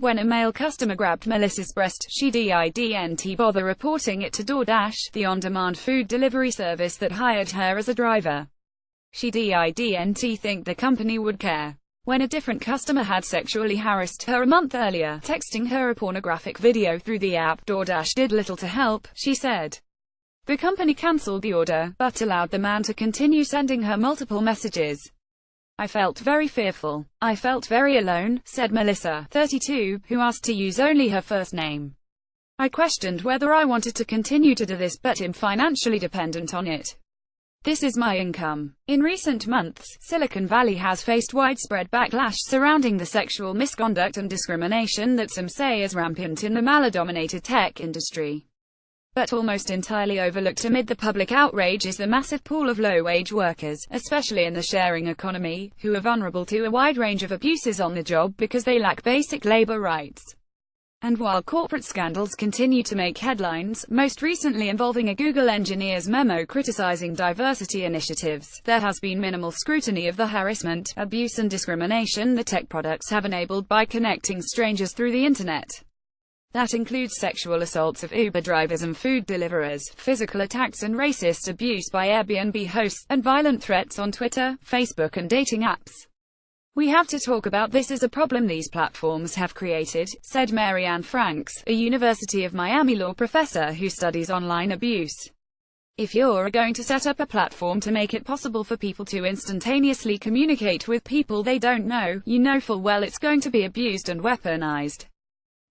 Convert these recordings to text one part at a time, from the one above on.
When a male customer grabbed Melissa's breast, she didn't bother reporting it to DoorDash, the on-demand food delivery service that hired her as a driver. She didn't think the company would care. When a different customer had sexually harassed her a month earlier, texting her a pornographic video through the app, DoorDash did little to help, she said. The company cancelled the order, but allowed the man to continue sending her multiple messages. I felt very fearful. I felt very alone, said Melissa, 32, who asked to use only her first name. I questioned whether I wanted to continue to do this, but am financially dependent on it. This is my income. In recent months, Silicon Valley has faced widespread backlash surrounding the sexual misconduct and discrimination that some say is rampant in the male-dominated tech industry. But almost entirely overlooked amid the public outrage is the massive pool of low-wage workers, especially in the sharing economy, who are vulnerable to a wide range of abuses on the job because they lack basic labor rights. And while corporate scandals continue to make headlines, most recently involving a Google engineer's memo criticizing diversity initiatives, there has been minimal scrutiny of the harassment, abuse and discrimination the tech products have enabled by connecting strangers through the internet. That includes sexual assaults of Uber drivers and food deliverers, physical attacks and racist abuse by Airbnb hosts, and violent threats on Twitter, Facebook and dating apps. We have to talk about this as a problem these platforms have created, said Mary Ann Franks, a University of Miami law professor who studies online abuse. If you're going to set up a platform to make it possible for people to instantaneously communicate with people they don't know, you know full well it's going to be abused and weaponized.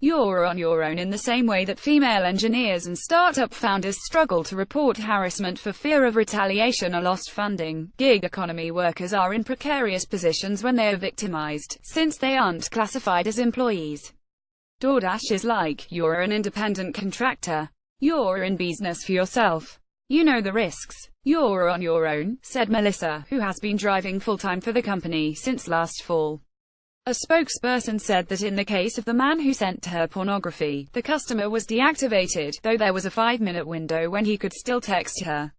You're on your own in the same way that female engineers and startup founders struggle to report harassment for fear of retaliation or lost funding. Gig economy workers are in precarious positions when they are victimized, since they aren't classified as employees. DoorDash is like, you're an independent contractor. You're in business for yourself. You know the risks. You're on your own, said Melissa, who has been driving full-time for the company since last fall. A spokesperson said that in the case of the man who sent her pornography, the customer was deactivated, though there was a 5-minute window when he could still text her.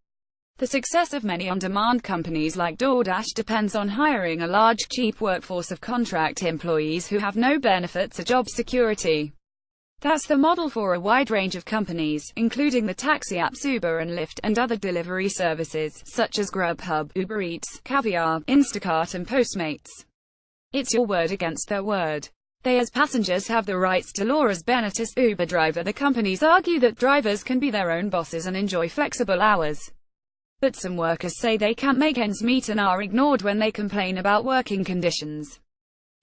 The success of many on-demand companies like DoorDash depends on hiring a large, cheap workforce of contract employees who have no benefits or job security. That's the model for a wide range of companies, including the taxi apps Uber and Lyft, and other delivery services, such as Grubhub, Uber Eats, Caviar, Instacart and Postmates. It's your word against their word. They as passengers have the rights to law as Bennett as Uber driver. The companies argue that drivers can be their own bosses and enjoy flexible hours. But some workers say they can't make ends meet and are ignored when they complain about working conditions.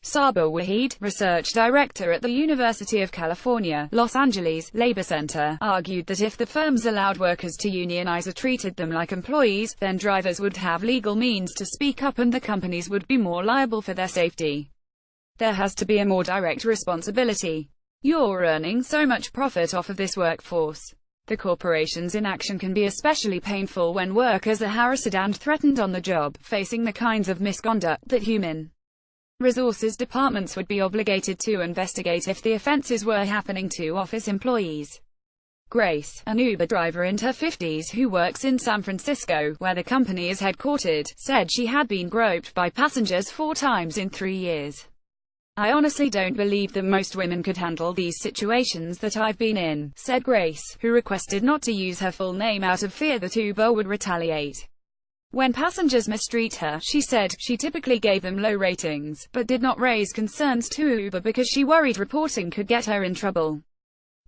Saba Waheed, research director at the University of California, Los Angeles, Labor Center, argued that if the firms allowed workers to unionize or treated them like employees, then drivers would have legal means to speak up and the companies would be more liable for their safety. There has to be a more direct responsibility. You're earning so much profit off of this workforce. The corporation's inaction can be especially painful when workers are harassed and threatened on the job, facing the kinds of misconduct that human resources departments would be obligated to investigate if the offenses were happening to office employees. Grace, an Uber driver in her 50s who works in San Francisco, where the company is headquartered, said she had been groped by passengers 4 times in 3 years. I honestly don't believe that most women could handle these situations that I've been in, said Grace, who requested not to use her full name out of fear that Uber would retaliate. When passengers mistreat her, she said, she typically gave them low ratings, but did not raise concerns to Uber because she worried reporting could get her in trouble.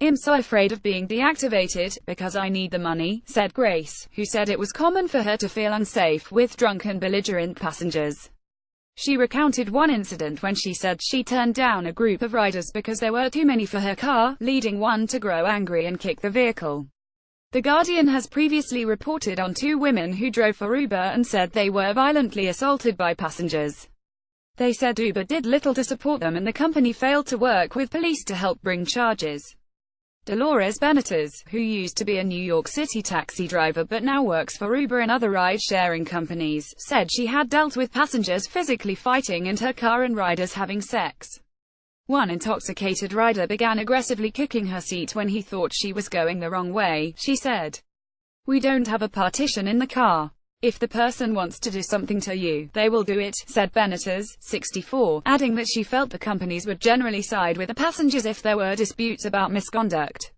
I'm so afraid of being deactivated, because I need the money, said Grace, who said it was common for her to feel unsafe with drunk and belligerent passengers. She recounted one incident when she said she turned down a group of riders because there were too many for her car, leading one to grow angry and kick the vehicle. The Guardian has previously reported on 2 women who drove for Uber and said they were violently assaulted by passengers. They said Uber did little to support them and the company failed to work with police to help bring charges. Dolores Benitez, who used to be a New York City taxi driver but now works for Uber and other ride-sharing companies, said she had dealt with passengers physically fighting in her car and riders having sex. One intoxicated rider began aggressively kicking her seat when he thought she was going the wrong way, she said. We don't have a partition in the car. If the person wants to do something to you, they will do it, said Benitez, 64, adding that she felt the companies would generally side with the passengers if there were disputes about misconduct.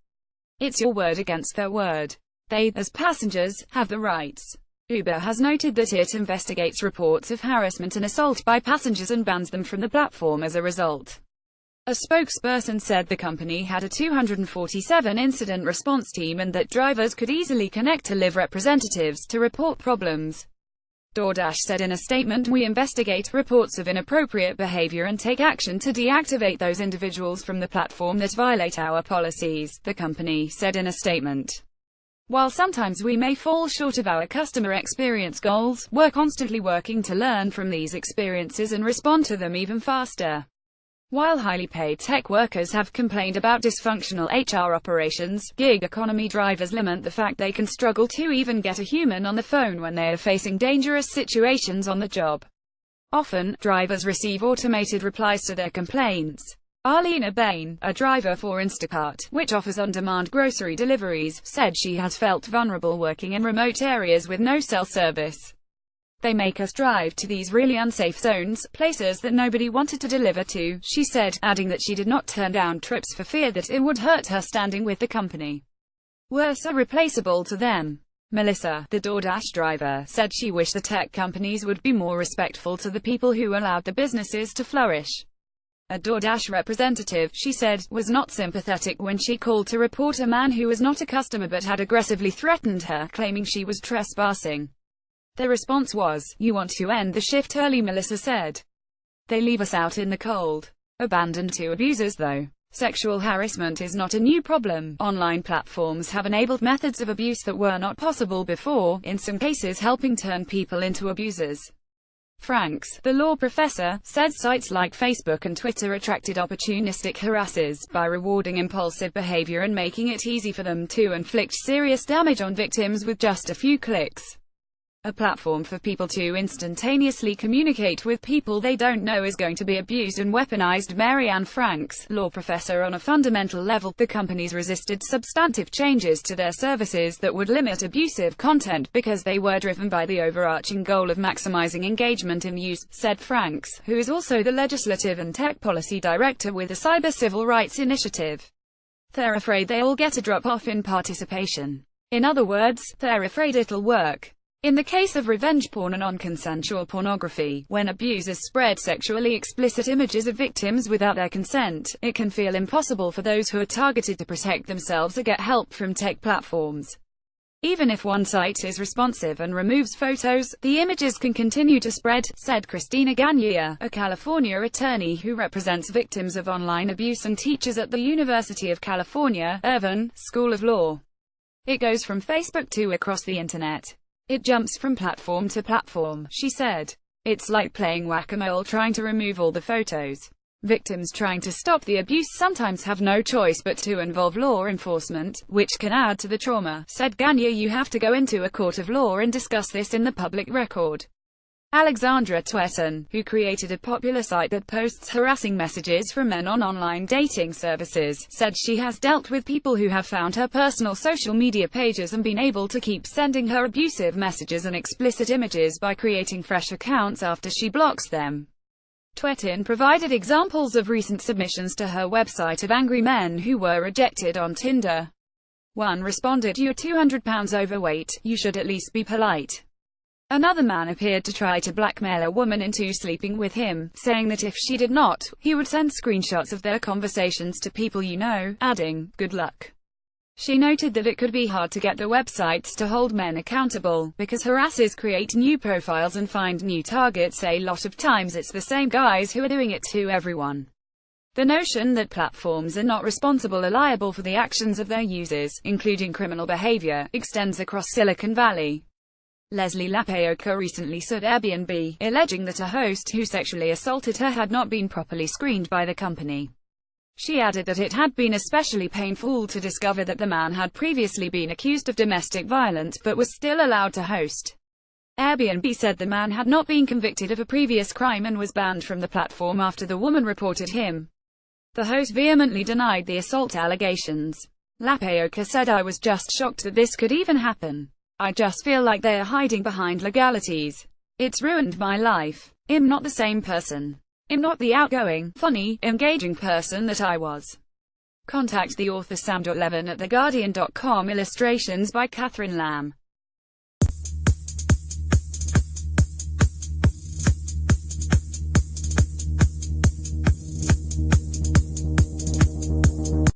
It's your word against their word. They, as passengers, have the rights. Uber has noted that it investigates reports of harassment and assault by passengers and bans them from the platform as a result. A spokesperson said the company had a 247 incident response team and that drivers could easily connect to live representatives to report problems. DoorDash said in a statement, "We investigate reports of inappropriate behavior and take action to deactivate those individuals from the platform that violate our policies," the company said in a statement. "While sometimes we may fall short of our customer experience goals, we're constantly working to learn from these experiences and respond to them even faster." While highly paid tech workers have complained about dysfunctional HR operations, gig economy drivers lament the fact they can struggle to even get a human on the phone when they are facing dangerous situations on the job. Often, drivers receive automated replies to their complaints. Arlena Bain, a driver for Instacart, which offers on-demand grocery deliveries, said she has felt vulnerable working in remote areas with no cell service. "They make us drive to these really unsafe zones, places that nobody wanted to deliver to," she said, adding that she did not turn down trips for fear that it would hurt her standing with the company. "We're so replaceable to them." Melissa, the DoorDash driver, said she wished the tech companies would be more respectful to the people who allowed the businesses to flourish. A DoorDash representative, she said, was not sympathetic when she called to report a man who was not a customer but had aggressively threatened her, claiming she was trespassing. The response was, "You want to end the shift early," Melissa said. "They leave us out in the cold." Abandoned to abusers though. Sexual harassment is not a new problem. Online platforms have enabled methods of abuse that were not possible before, in some cases helping turn people into abusers. Franks, the law professor, said sites like Facebook and Twitter attracted opportunistic harassers by rewarding impulsive behavior and making it easy for them to inflict serious damage on victims with just a few clicks. A platform for people to instantaneously communicate with people they don't know is going to be abused and weaponized. Marianne Franks, law professor. On a fundamental level, the companies resisted substantive changes to their services that would limit abusive content because they were driven by the overarching goal of maximizing engagement and use, said Franks, who is also the legislative and tech policy director with the Cyber Civil Rights Initiative. "They're afraid they'll get a drop-off in participation. In other words, they're afraid it'll work." In the case of revenge porn and non-consensual pornography, when abusers spread sexually explicit images of victims without their consent, it can feel impossible for those who are targeted to protect themselves or get help from tech platforms. Even if one site is responsive and removes photos, the images can continue to spread, said Christina Gagne, a California attorney who represents victims of online abuse and teaches at the University of California, Irvine, School of Law. "It goes from Facebook to across the internet. It jumps from platform to platform," she said. "It's like playing whack-a-mole trying to remove all the photos. Victims trying to stop the abuse sometimes have no choice but to involve law enforcement, which can add to the trauma," said Gagne. "You have to go into a court of law and discuss this in the public record." Alexandra Twetton, who created a popular site that posts harassing messages from men on online dating services, said she has dealt with people who have found her personal social media pages and been able to keep sending her abusive messages and explicit images by creating fresh accounts after she blocks them. Twetton provided examples of recent submissions to her website of angry men who were rejected on Tinder. One responded, "You're 200 pounds overweight, you should at least be polite." Another man appeared to try to blackmail a woman into sleeping with him, saying that if she did not, he would send screenshots of their conversations to people you know, adding, "Good luck." She noted that it could be hard to get the websites to hold men accountable, because harassers create new profiles and find new targets. A lot of times it's the same guys who are doing it to everyone. The notion that platforms are not responsible or liable for the actions of their users, including criminal behavior, extends across Silicon Valley. Leslie Lapaoka recently sued Airbnb, alleging that a host who sexually assaulted her had not been properly screened by the company. She added that it had been especially painful to discover that the man had previously been accused of domestic violence but was still allowed to host. Airbnb said the man had not been convicted of a previous crime and was banned from the platform after the woman reported him. The host vehemently denied the assault allegations. Lapaoka said, "I was just shocked that this could even happen. I just feel like they're hiding behind legalities. It's ruined my life. I'm not the same person. I'm not the outgoing, funny, engaging person that I was. Contact the author Sam.Levin at theguardian.com. Illustrations by Catherine Lamb.